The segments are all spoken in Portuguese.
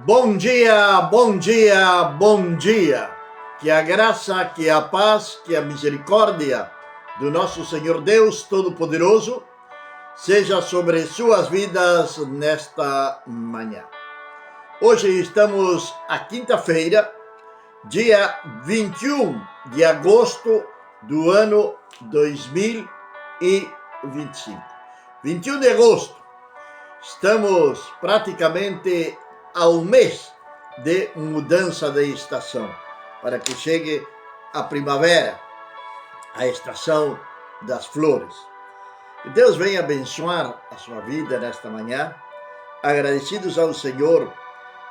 Bom dia, bom dia, bom dia. Que a graça, que a paz, que a misericórdia do nosso Senhor Deus Todo-Poderoso seja sobre suas vidas nesta manhã. Hoje estamos à quinta-feira, dia 21 de agosto do ano 2025. 21 de agosto. Estamos praticamente a um mês de mudança de estação, para que chegue a primavera, a estação das flores. Que Deus venha abençoar a sua vida nesta manhã, agradecidos ao Senhor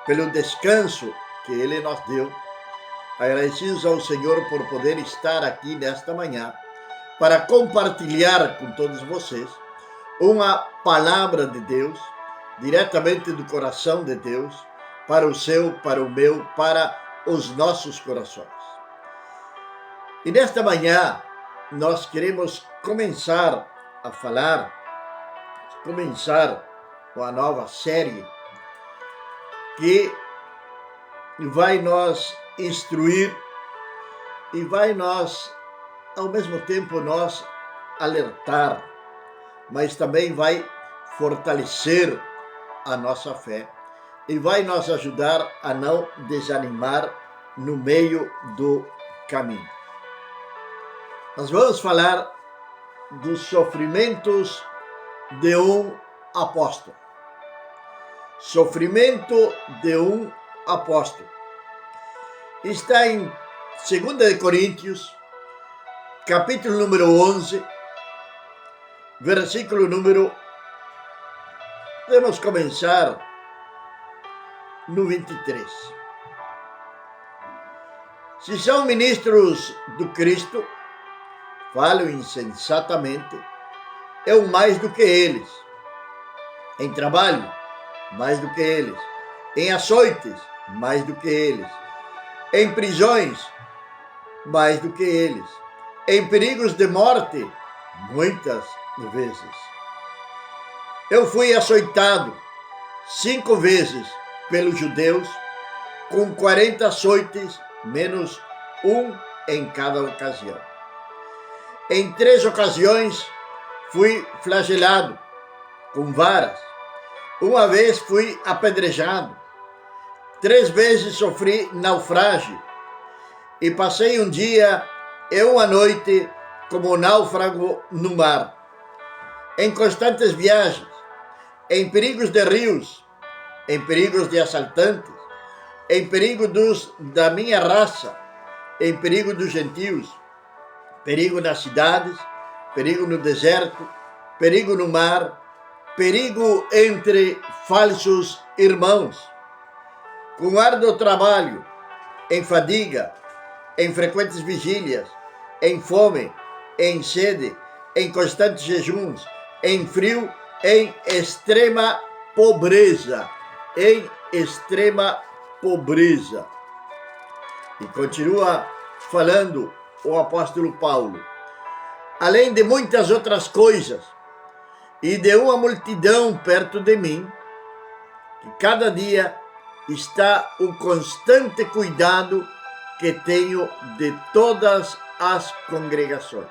pelo descanso que Ele nos deu, agradecidos ao Senhor por poder estar aqui nesta manhã, para compartilhar com todos vocês uma palavra de Deus, diretamente do coração de Deus, para o seu, para o meu, para os nossos corações. E nesta manhã, nós queremos começar a falar, começar uma nova série que vai nos instruir e vai nos, ao mesmo tempo, nos alertar, mas também vai fortalecer a nossa fé e vai nos ajudar a não desanimar no meio do caminho. Nós vamos falar dos sofrimentos de um apóstolo. Sofrimento de um apóstolo. Está em 2 Coríntios, capítulo número 11, versículo número... Podemos começar no 23. Se são ministros do Cristo, falo insensatamente, eu mais do que eles. Em trabalho, mais do que eles. Em açoites, mais do que eles. Em prisões, mais do que eles. Em perigos de morte, muitas vezes. Eu fui açoitado 5 vezes pelos judeus, com 40 açoites, menos um em cada ocasião. Em 3 ocasiões fui flagelado com varas. Uma vez fui apedrejado. 3 vezes sofri naufrágio. E passei um dia e uma noite como náufrago no mar. Em constantes viagens, em perigos de rios, em perigos de assaltantes, em perigo da minha raça, em perigo dos gentios, perigo nas cidades, perigo no deserto, perigo no mar, perigo entre falsos irmãos, com árduo trabalho, em fadiga, em frequentes vigílias, em fome, em sede, em constantes jejuns, em frio, em extrema pobreza, em extrema pobreza. E continua falando o apóstolo Paulo. Além de muitas outras coisas, e de uma multidão perto de mim, que cada dia está o constante cuidado que tenho de todas as congregações.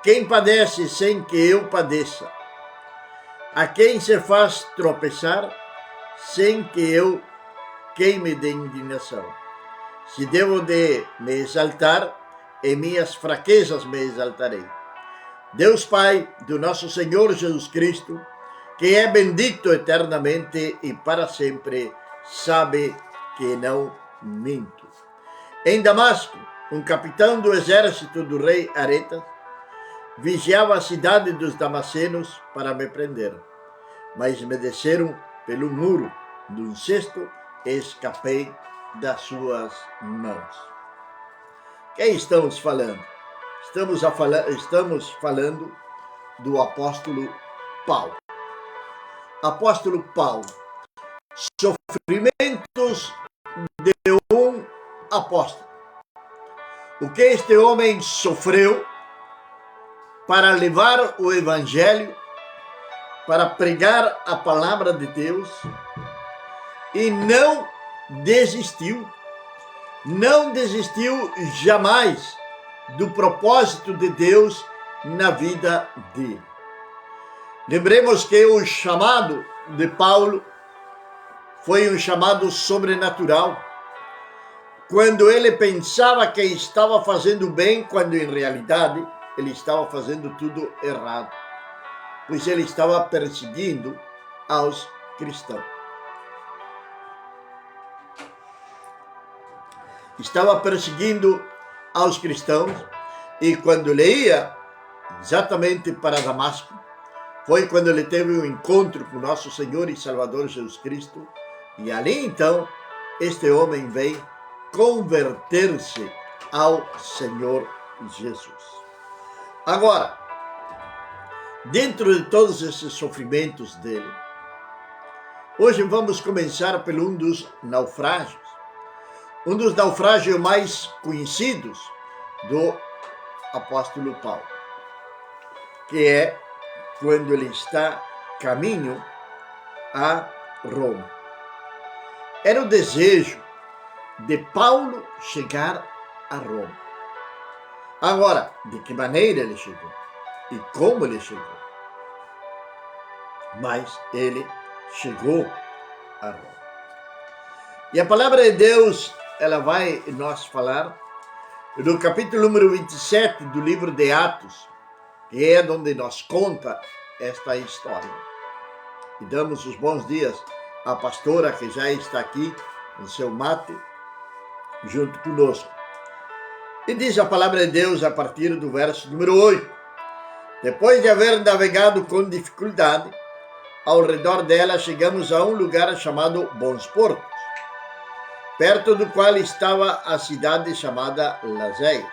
Quem padece sem que eu padeça, a quem se faz tropeçar sem que eu queime de indignação. Se devo de me exaltar, em minhas fraquezas me exaltarei. Deus Pai do nosso Senhor Jesus Cristo, que é bendito eternamente e para sempre, sabe que não minto. Em Damasco, um capitão do exército do rei Aretas vigiava a cidade dos damascenos para me prender, mas me desceram pelo muro de um cesto e escapei das suas mãos. Quem estamos falando? Estamos falando do apóstolo Paulo. Apóstolo Paulo. Sofrimentos de um apóstolo. O que este homem sofreu para levar o evangelho, para pregar a palavra de Deus, e não desistiu. Não desistiu jamais do propósito de Deus na vida dele. Lembremos que o chamado de Paulo foi um chamado sobrenatural, quando ele pensava que estava fazendo bem, quando em realidade ele estava fazendo tudo errado, pois ele estava perseguindo aos cristãos. Estava perseguindo aos cristãos, e quando ele ia exatamente para Damasco, foi quando ele teve um encontro com nosso Senhor e Salvador Jesus Cristo, e ali então este homem veio converter-se ao Senhor Jesus. Agora, dentro de todos esses sofrimentos dele, hoje vamos começar por um dos naufrágios. Um dos naufrágios mais conhecidos do apóstolo Paulo, que é quando ele está caminho a Roma. Era o desejo de Paulo chegar a Roma. Agora, de que maneira ele chegou e como ele chegou? Mas ele chegou a Roma. E a palavra de Deus, ela vai nos falar no capítulo número 27 do livro de Atos, que é onde nos conta esta história. E damos os bons dias à pastora que já está aqui no seu mate, junto conosco. E diz a palavra de Deus a partir do verso número 8. Depois de haver navegado com dificuldade, ao redor dela chegamos a um lugar chamado Bons Portos, perto do qual estava a cidade chamada Lazeia.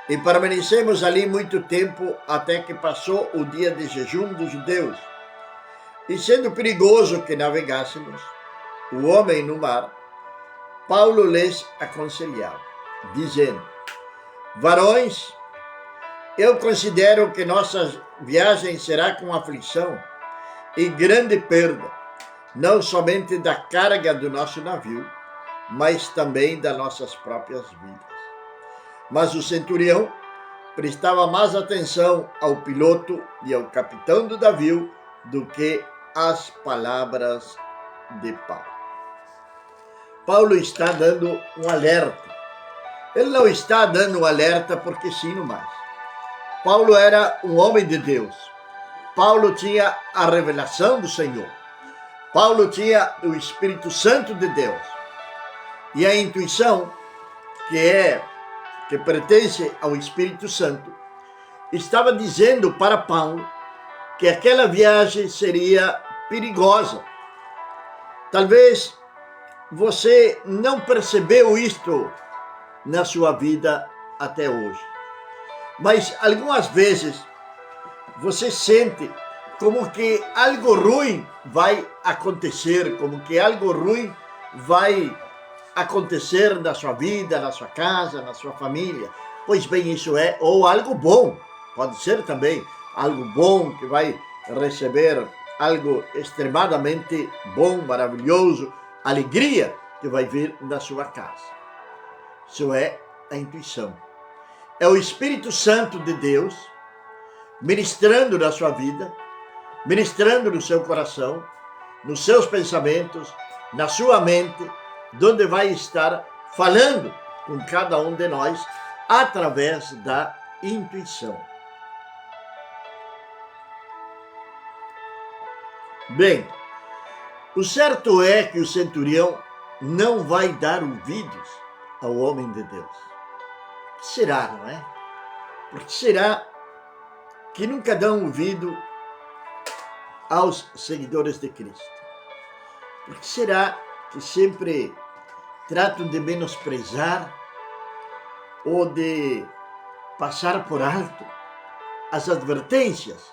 E permanecemos ali muito tempo, até que passou o dia de jejum dos judeus. E sendo perigoso que navegássemos, o homem no mar, Paulo lhes aconselhava, dizendo: varões, eu considero que nossa viagem será com aflição e grande perda, não somente da carga do nosso navio, mas também das nossas próprias vidas. Mas o centurião prestava mais atenção ao piloto e ao capitão do navio do que às palavras de Paulo. Paulo está dando um alerta. Ele não está dando um alerta porque sim, no mais. Paulo era um homem de Deus. Paulo tinha a revelação do Senhor. Paulo tinha o Espírito Santo de Deus. E a intuição, que pertence ao Espírito Santo, estava dizendo para Paulo que aquela viagem seria perigosa. Talvez você não percebeu isto na sua vida até hoje, mas algumas vezes você sente como que algo ruim vai acontecer, como que algo ruim vai acontecer na sua vida, na sua casa, na sua família. Pois bem, isso é, ou algo bom, pode ser também algo bom, que vai receber algo extremadamente bom, maravilhoso, alegria que vai vir da sua casa. Isso é a intuição. É o Espírito Santo de Deus ministrando na sua vida, ministrando no seu coração, nos seus pensamentos, na sua mente, onde vai estar falando com cada um de nós através da intuição. Bem, o certo é que o centurião não vai dar ouvidos ao homem de Deus. Por que será, não é? Por que será que nunca dão ouvido aos seguidores de Cristo? Por que será que sempre tratam de menosprezar ou de passar por alto as advertências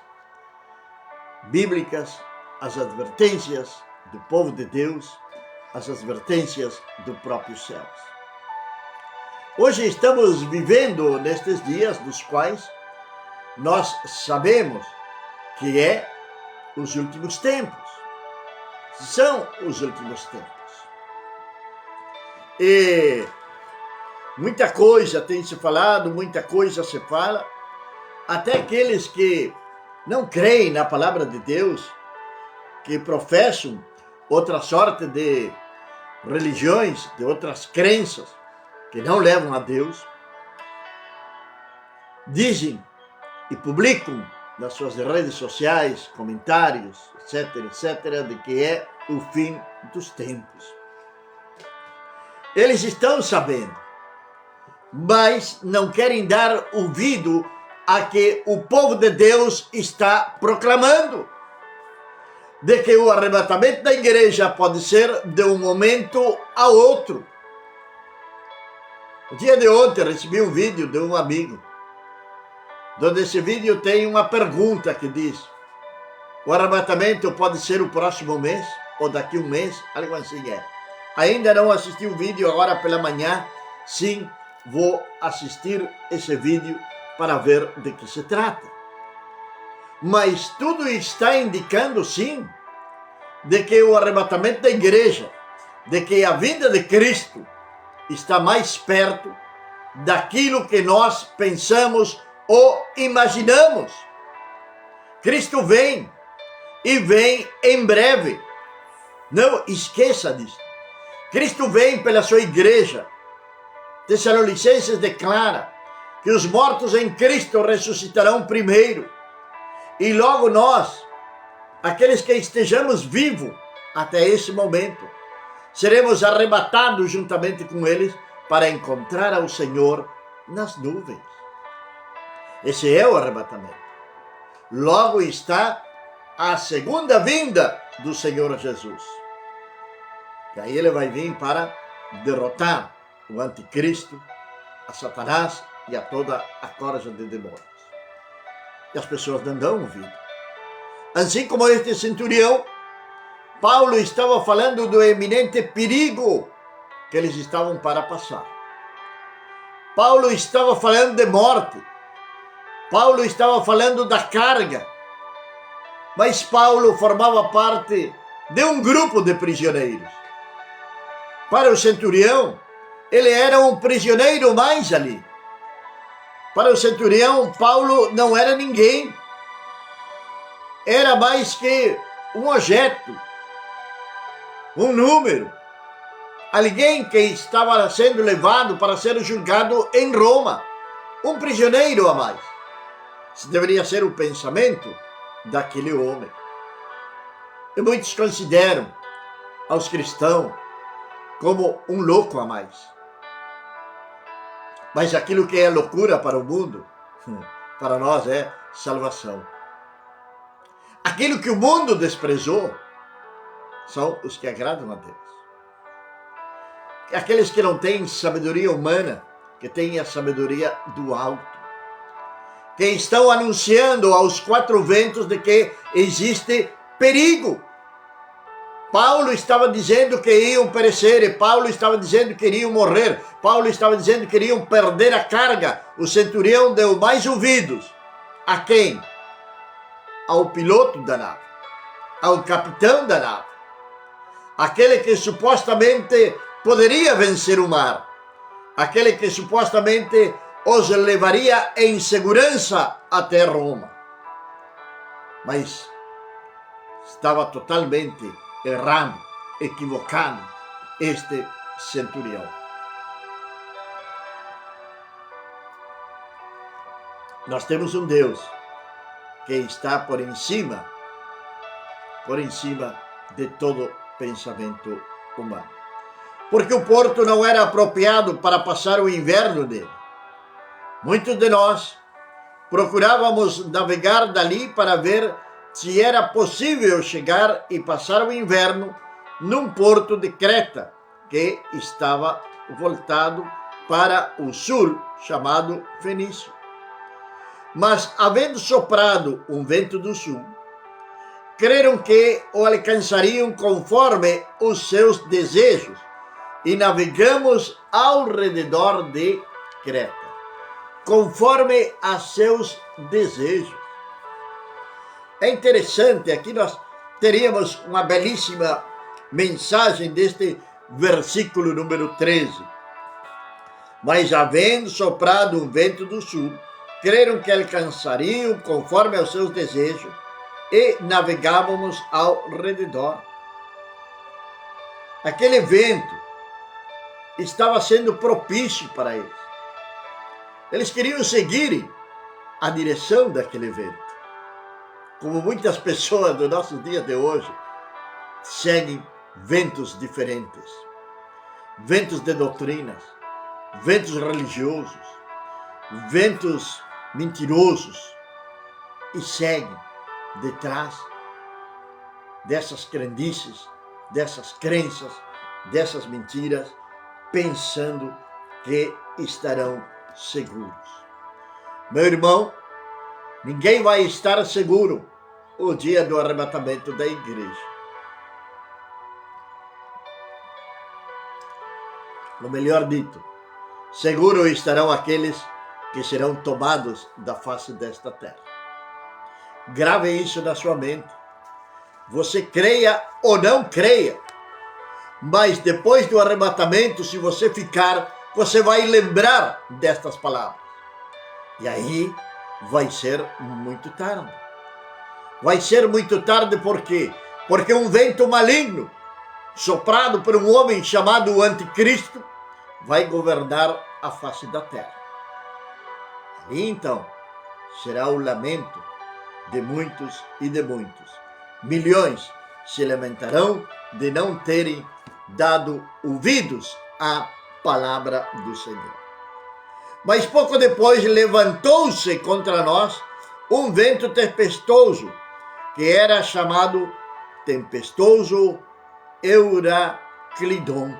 bíblicas, as advertências do povo de Deus, as advertências do próprio céu? Hoje estamos vivendo nestes dias dos quais nós sabemos que é os últimos tempos. São os últimos tempos. E muita coisa tem se falado, muita coisa se fala, até aqueles que não creem na palavra de Deus, que professam outra sorte de religiões, de outras crenças, que não levam a Deus, dizem e publicam nas suas redes sociais, comentários, etc., etc., de que é o fim dos tempos. Eles estão sabendo, mas não querem dar ouvido a que o povo de Deus está proclamando, de que o arrebatamento da igreja pode ser de um momento a outro. No dia de ontem recebi um vídeo de um amigo, onde esse vídeo tem uma pergunta que diz: o arrebatamento pode ser o próximo mês ou daqui um mês? Algo assim é. Ainda não assisti o vídeo, agora pela manhã, sim, vou assistir esse vídeo para ver de que se trata. Mas tudo está indicando, sim, de que o arrebatamento da igreja, de que a vinda de Cristo está mais perto daquilo que nós pensamos ou imaginamos. Cristo vem, e vem em breve. Não esqueça disso. Cristo vem pela sua igreja. Tessalonicenses declara que os mortos em Cristo ressuscitarão primeiro. E logo nós, aqueles que estejamos vivos até esse momento, seremos arrebatados juntamente com eles para encontrar ao Senhor nas nuvens. Esse é o arrebatamento. Logo está a segunda vinda do Senhor Jesus. E aí ele vai vir para derrotar o anticristo, a Satanás e a toda a corja de demônios. E as pessoas não dão ouvido. Assim como este centurião, Paulo estava falando do eminente perigo que eles estavam para passar. Paulo estava falando de morte. Paulo estava falando da carga. Mas Paulo formava parte de um grupo de prisioneiros. Para o centurião, ele era um prisioneiro mais ali. Para o centurião, Paulo não era ninguém. Era mais que um objeto, um número. Alguém que estava sendo levado para ser julgado em Roma. Um prisioneiro a mais. Isso deveria ser o pensamento daquele homem. E muitos consideram aos cristãos como um louco a mais. Mas aquilo que é loucura para o mundo, para nós é salvação. Aquilo que o mundo desprezou são os que agradam a Deus. Aqueles que não têm sabedoria humana, que têm a sabedoria do alto, que estão anunciando aos quatro ventos de que existe perigo. Paulo estava dizendo que iam perecer, e Paulo estava dizendo que iriam morrer, Paulo estava dizendo que iriam perder a carga. O centurião deu mais ouvidos a quem? Ao piloto da nave, ao capitão da nave, aquele que supostamente poderia vencer o mar, aquele que supostamente os levaria em segurança até Roma. Mas estava totalmente errado, equivocado este centurião. Nós temos um Deus que está por cima de todo pensamento humano. Porque o porto não era apropriado para passar o inverno dele. Muitos de nós procurávamos navegar dali para ver se era possível chegar e passar o inverno num porto de Creta, que estava voltado para o sul, chamado Fenício. Mas, havendo soprado um vento do sul, creram que o alcançariam conforme os seus desejos, e navegamos ao redor de Creta, conforme a seus desejos. É interessante, aqui nós teríamos uma belíssima mensagem deste versículo número 13. Mas havendo soprado um vento do sul, creram que alcançariam conforme aos seus desejos e navegávamos ao redor. Aquele vento estava sendo propício para eles. Eles queriam seguir a direção daquele vento. Como muitas pessoas do nosso dia de hoje seguem ventos diferentes, ventos de doutrinas, ventos religiosos, ventos mentirosos, e seguem detrás dessas crendices, dessas crenças, dessas mentiras, pensando que estarão seguros. Meu irmão, ninguém vai estar seguro o dia do arrebatamento da igreja. Ou melhor dito, seguro estarão aqueles que serão tomados da face desta terra. Grave isso na sua mente. Você creia ou não creia, mas depois do arrebatamento, se você ficar, você vai lembrar destas palavras. E aí vai ser muito tarde. Vai ser muito tarde por quê? Porque um vento maligno, soprado por um homem chamado Anticristo, vai governar a face da terra. E então será o lamento de muitos e de muitos. Milhões se lamentarão de não terem dado ouvidos à palavra do Senhor. Mas pouco depois levantou-se contra nós um vento tempestoso, que era chamado tempestoso Euraclidon.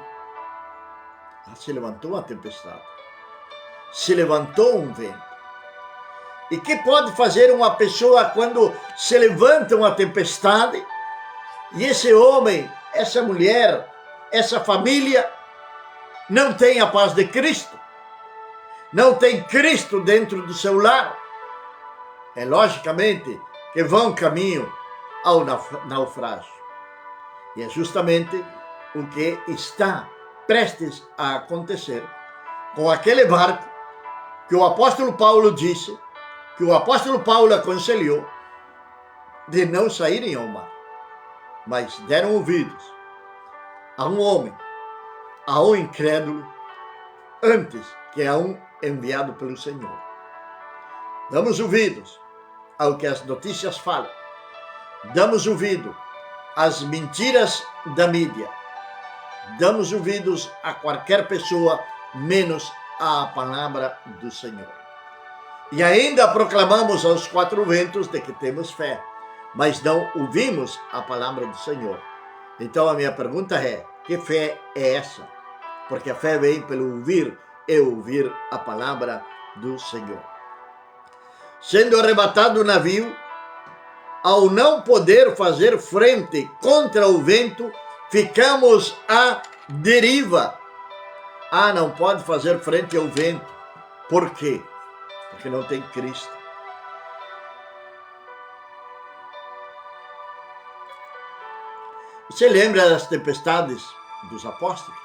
Se levantou uma tempestade. Se levantou um vento. E que pode fazer uma pessoa quando se levanta uma tempestade e esse homem, essa mulher, essa família não tem a paz de Cristo, não tem Cristo dentro do seu lar? É logicamente que vão caminho ao naufrágio. E é justamente o que está prestes a acontecer com aquele barco que o apóstolo Paulo disse, que o apóstolo Paulo aconselhou de não saírem ao mar, mas deram ouvidos a um homem, a um incrédulo, antes que a um enviado pelo Senhor. Damos ouvidos ao que as notícias falam, damos ouvido às mentiras da mídia, damos ouvidos a qualquer pessoa, menos à palavra do Senhor. E ainda proclamamos aos quatro ventos de que temos fé, mas não ouvimos a palavra do Senhor. Então a minha pergunta é, que fé é essa? Porque a fé vem pelo ouvir e ouvir a palavra do Senhor. Sendo arrebatado o navio, ao não poder fazer frente contra o vento, ficamos à deriva. Não pode fazer frente ao vento. Por quê? Porque não tem Cristo. Você lembra das tempestades dos apóstolos?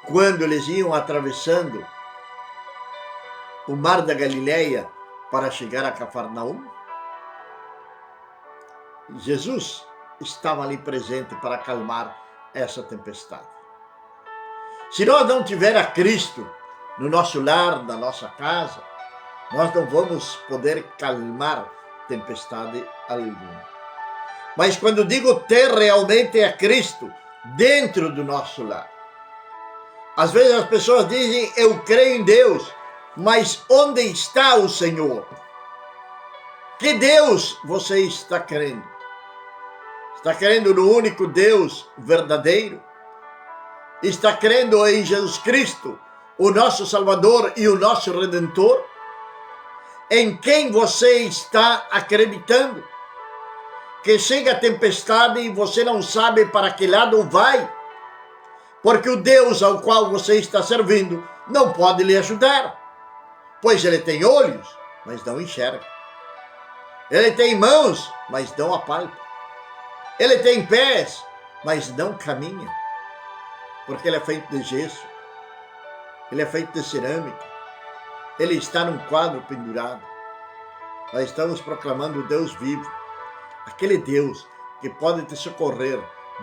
Quando eles iam atravessando o mar da Galileia para chegar a Cafarnaum? Jesus estava ali presente para acalmar essa tempestade. Se nós não tivermos a Cristo no nosso lar, na nossa casa, nós não vamos poder calmar tempestade alguma. Mas quando digo ter realmente a Cristo dentro do nosso lar, às vezes as pessoas dizem, eu creio em Deus, mas onde está o Senhor? Que Deus você está crendo? Está crendo no único Deus verdadeiro? Está crendo em Jesus Cristo, o nosso Salvador e o nosso Redentor? Em quem você está acreditando? Que chega a tempestade e você não sabe para que lado vai, porque o Deus ao qual você está servindo não pode lhe ajudar, pois ele tem olhos, mas não enxerga. Ele tem mãos, mas não apalpa. Ele tem pés, mas não caminha. porque ele é feito de gesso, ele é feito de cerâmica, ele está num quadro pendurado. Nós estamos proclamando o Deus vivo, aquele Deus que pode te socorrer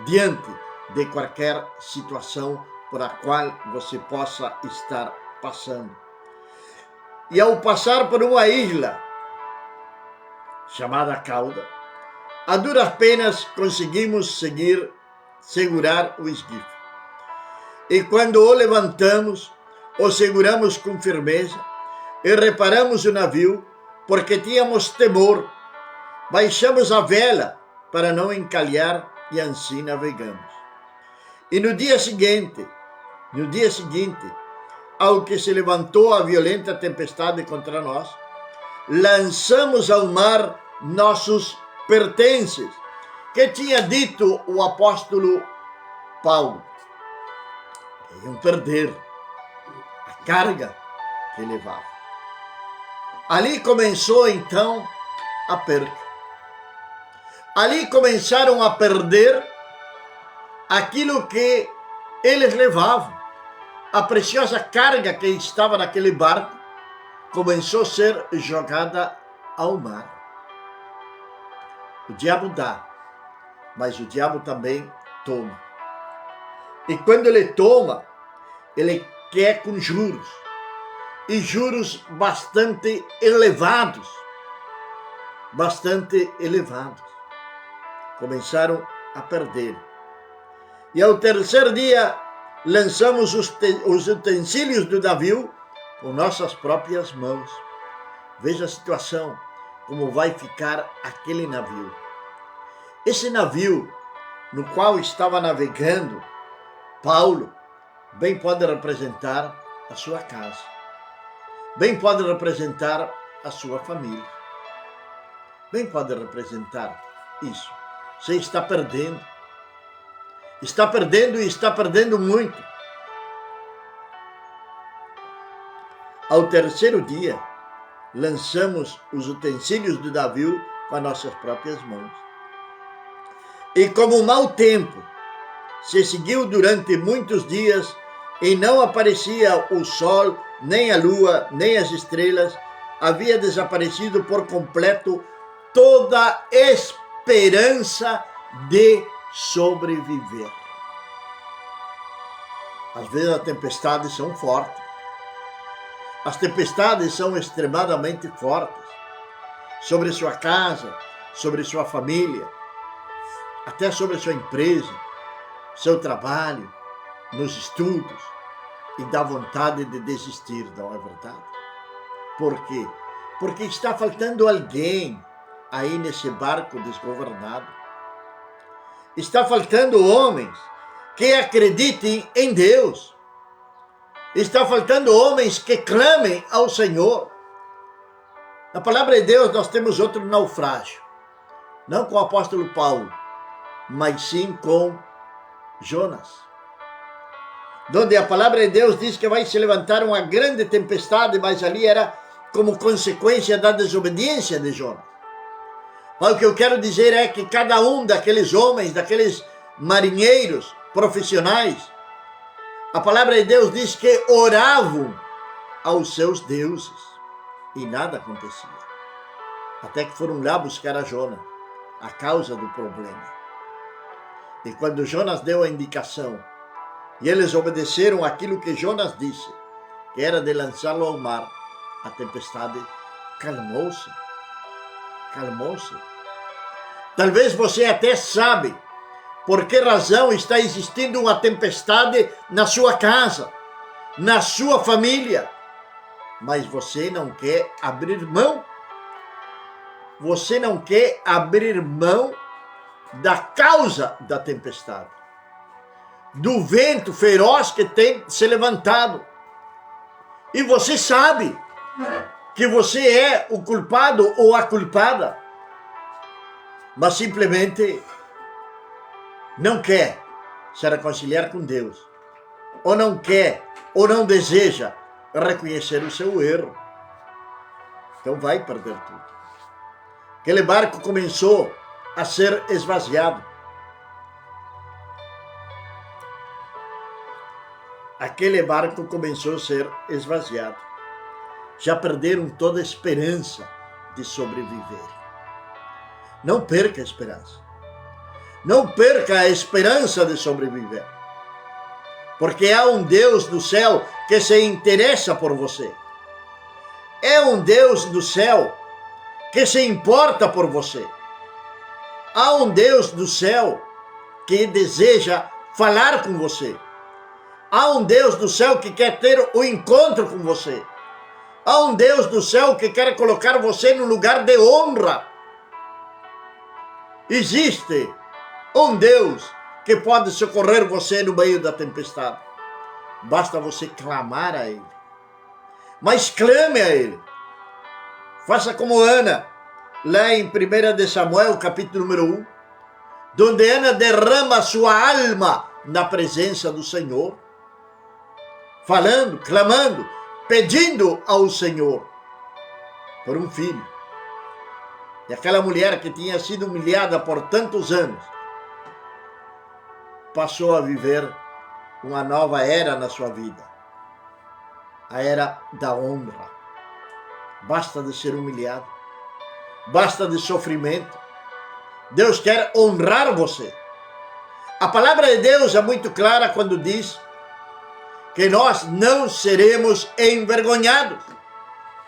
diante de qualquer situação por a qual você possa estar passando. E ao passar por uma ilha chamada Cauda, a duras penas conseguimos segurar o esquife. E quando o levantamos, o seguramos com firmeza e reparamos o navio, porque tínhamos temor. Baixamos a vela para não encalhar e assim navegamos. E no dia seguinte, ao que se levantou a violenta tempestade contra nós, lançamos ao mar nossos pertences, que tinha dito o apóstolo Paulo, que iam perder a carga que levava. Ali começou então a perca. Ali começaram a perder aquilo que eles levavam. A preciosa carga que estava naquele barco começou a ser jogada ao mar. O diabo dá, mas o diabo também toma. E quando ele toma, ele quer com juros. E juros bastante elevados. Começaram a perder. E ao terceiro dia, lançamos os utensílios do navio com nossas próprias mãos. Veja a situação, como vai ficar aquele navio. Esse navio no qual estava navegando Paulo, bem pode representar a sua casa, bem pode representar a sua família, bem pode representar isso. Você está perdendo e está perdendo muito. Ao terceiro dia, lançamos os utensílios do navio com as nossas próprias mãos. E como o mau tempo se seguiu durante muitos dias e não aparecia o sol, nem a lua, nem as estrelas, havia desaparecido por completo toda esperança de sobreviver. Às vezes as tempestades são fortes. As tempestades são extremadamente fortes sobre sua casa, sobre sua família, até sobre sua empresa, seu trabalho, nos estudos, e dá vontade de desistir, não é verdade? Por quê? Porque está faltando alguém aí nesse barco desgovernado. Está faltando homens que acreditem em Deus. Está faltando homens que clamem ao Senhor. Na palavra de Deus nós temos outro naufrágio. Não com o apóstolo Paulo, mas sim com Jonas. Onde a palavra de Deus diz que vai se levantar uma grande tempestade, mas ali era como consequência da desobediência de Jonas. Mas o que eu quero dizer é que cada um daqueles homens, daqueles marinheiros profissionais, a palavra de Deus diz que oravam aos seus deuses e nada acontecia. Até que foram lá buscar a Jonas, a causa do problema. E quando Jonas deu a indicação e eles obedeceram aquilo que Jonas disse, que era de lançá-lo ao mar, a tempestade calmou-se. Talvez você até sabe por que razão está existindo uma tempestade na sua casa, na sua família, mas você não quer abrir mão. Você não quer abrir mão da causa da tempestade, do vento feroz que tem se levantado. E você sabe que você é o culpado ou a culpada, mas simplesmente não quer se reconciliar com Deus, ou não quer, ou não deseja reconhecer o seu erro. Então vai perder tudo. Aquele barco começou a ser esvaziado. aquele barco começou a ser esvaziado. Já perderam toda a esperança de sobreviver. Não perca a esperança. Não perca a esperança de sobreviver. Porque há um Deus do céu que se interessa por você. É um Deus do céu que se importa por você. Há um Deus do céu que deseja falar com você. Há um Deus do céu que quer ter o encontro com você. Há um Deus do céu que quer colocar você no lugar de honra. Existe um Deus que pode socorrer você no meio da tempestade. Basta você clamar a Ele. Mas clame a Ele. Faça como Ana, lá em 1 de Samuel, capítulo número 1, onde Ana derrama sua alma na presença do Senhor, falando, clamando, pedindo ao Senhor por um filho. E aquela mulher que tinha sido humilhada por tantos anos, passou a viver uma nova era na sua vida. A era da honra. Basta de ser humilhado. Basta de sofrimento. Deus quer honrar você. A palavra de Deus é muito clara quando diz que nós não seremos envergonhados.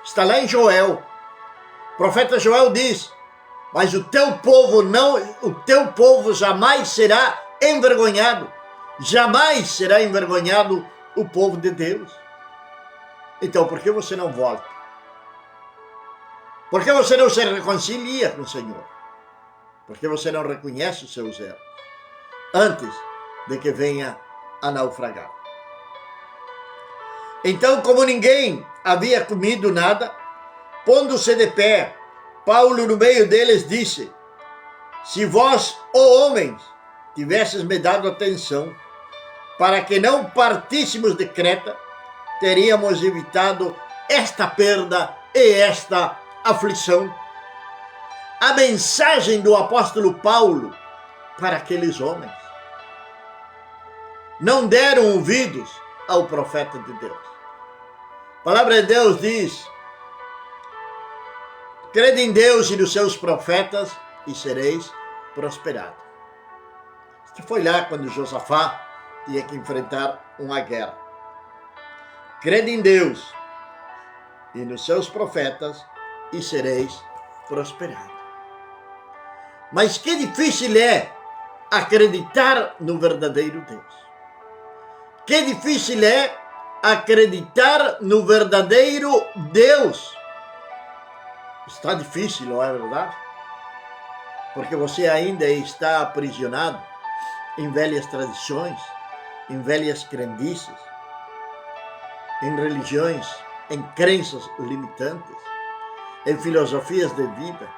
Está lá em Joel. O profeta Joel diz: mas o teu povo jamais será envergonhado. Jamais será envergonhado o povo de Deus. Então, por que você não volta? Por que você não se reconcilia com o Senhor? Por que você não reconhece os seus erros antes de que venha a naufragar? Então, como ninguém havia comido nada, pondo-se de pé, Paulo no meio deles disse: se vós, ó homens, tivesses me dado atenção, para que não partíssemos de Creta, teríamos evitado esta perda e esta aflição. A mensagem do apóstolo Paulo para aqueles homens. Não deram ouvidos ao profeta de Deus. A palavra de Deus diz: crede em Deus e nos seus profetas e sereis prosperados. Isso foi lá quando Josafá tinha que enfrentar uma guerra. Crede em Deus e nos seus profetas e sereis prosperados. Mas que difícil é acreditar no verdadeiro Deus. Que difícil é acreditar no verdadeiro Deus. Está difícil, não é verdade? Porque você ainda está aprisionado em velhas tradições, em velhas crendices, em religiões, em crenças limitantes, em filosofias de vida.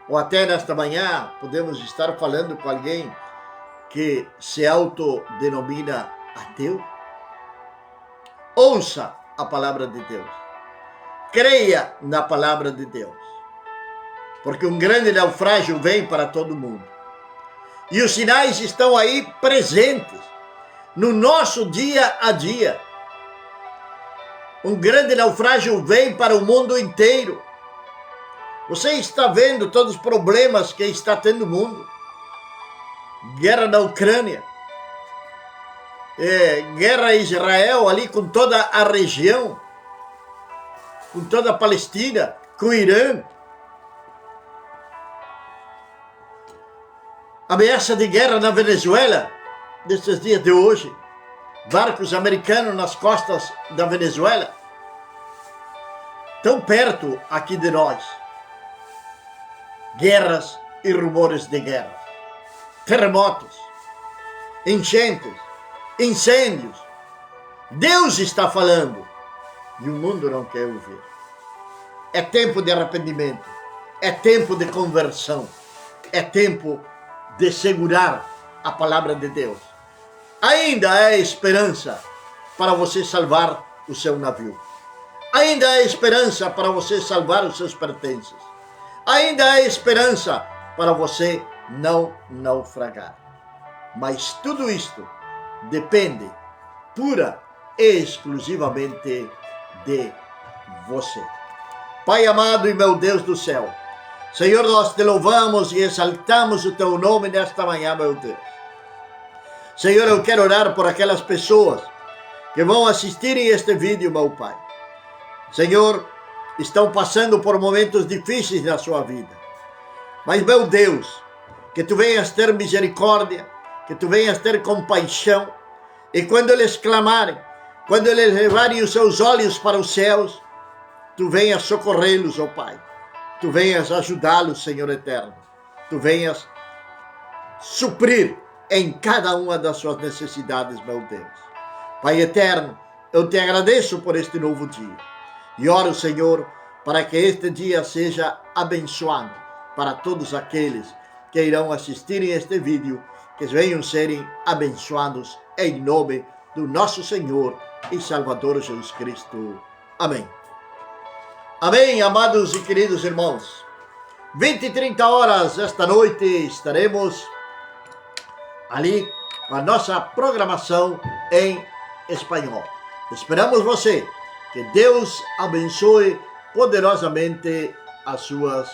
Ou até nesta manhã podemos estar falando com alguém que se autodenomina ateu. Ouça a palavra de Deus. Creia na palavra de Deus. Porque um grande naufrágio vem para todo mundo. E os sinais estão aí presentes no nosso dia a dia. Um grande naufrágio vem para o mundo inteiro. Você está vendo todos os problemas que está tendo o mundo. Guerra na Ucrânia. Guerra em Israel, ali com toda a região. Com toda a Palestina, com o Irã. Ameaça de guerra na Venezuela, nesses dias de hoje. Barcos americanos nas costas da Venezuela. Tão perto aqui de nós. Guerras e rumores de guerra. Terremotos. Enchentes. Incêndios. Deus está falando. E o mundo não quer ouvir. É tempo de arrependimento. É tempo de conversão. É tempo de segurar a palavra de Deus. Ainda há esperança para você salvar o seu navio. Ainda há esperança para você salvar os seus pertences. Ainda há esperança para você não naufragar. Mas tudo isto depende pura e exclusivamente de você. Pai amado e meu Deus do céu, Senhor, nós te louvamos e exaltamos o teu nome nesta manhã, meu Deus. Senhor, eu quero orar por aquelas pessoas que vão assistirem este vídeo, meu Pai. Senhor, estão passando por momentos difíceis na sua vida. Mas, meu Deus, que tu venhas ter misericórdia, que tu venhas ter compaixão, e quando eles clamarem, quando eles levarem os seus olhos para os céus, tu venhas socorrê-los, ó Pai. Tu venhas ajudá-los, Senhor eterno. Tu venhas suprir em cada uma das suas necessidades, meu Deus. Pai eterno, eu te agradeço por este novo dia. E oro, Senhor, para que este dia seja abençoado para todos aqueles que irão assistirem este vídeo, que venham serem abençoados em nome do nosso Senhor e Salvador Jesus Cristo. Amém. Amém, amados e queridos irmãos. 20 e 30 horas esta noite estaremos ali com a nossa programação em espanhol. Esperamos você. Que Deus abençoe poderosamente as suas